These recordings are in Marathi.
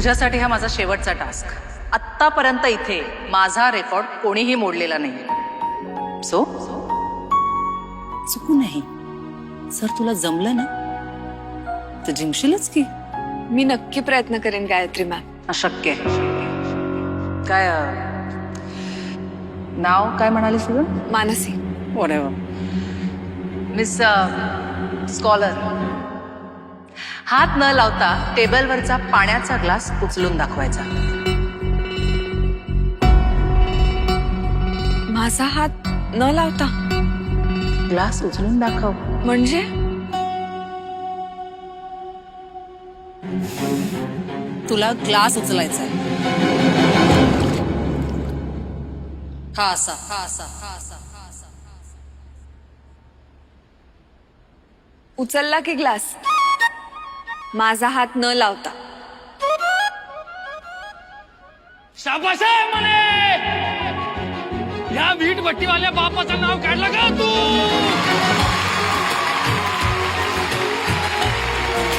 तुझ्यासाठी हा माझा शेवटचा टास्क. आत्तापर्यंत इथे माझा रेकॉर्ड कोणीही मोडलेला नाही. सो चुकू नाही. सर तुला जमलं ना तर जिंकशीलच की. मी नक्की प्रयत्न करेन गायत्री मॅम. अशक्य आहे. काय नाव काय म्हणाली तुझं? मानसी. मिस स्कॉलर, हात न लावता टेबलवरचा पाण्याचा ग्लास उचलून दाखवायचा. माझा हात न लावता ग्लास उचलून दाखव. म्हणजे तुला ग्लास उचलायचा आहे. हा असा, हा असा, हा असा, हा असा. उचलला की ग्लास माझा हात न लावता. शाबास आहे म्हणे. या वीटभट्टीवाल्या बापाचं नाव काढलं का तू?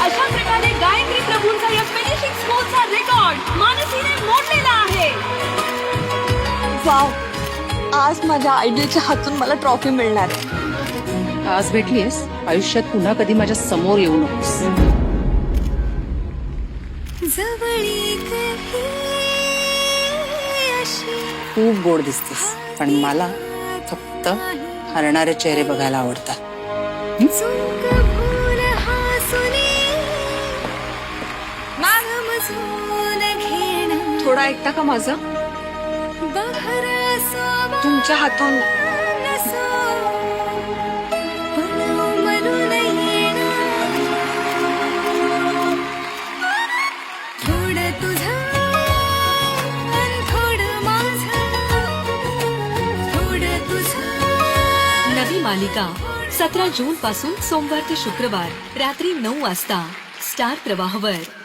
अशा प्रकारे गायत्री प्रभूंचा या फिनिशिंग स्कूलचा रेकॉर्ड मानसीने मोडलेला आहे. वाव, आज माझ्या आयडियाच्या हातून मला ट्रॉफी मिळणार. आज भेटलीस, आयुष्यात पुन्हा कधी माझ्या समोर येऊ नकोस. खूप गोड दिसतेस, पण मला फक्त हरणारे चेहरे बघायला आवडतात. थोडा ऐकता का माझं? तुमच्या हातून नवी मालिका 17 जून पासून सोमवार ते शुक्रवार रात्री 9 वाजता स्टार प्रवाहवर.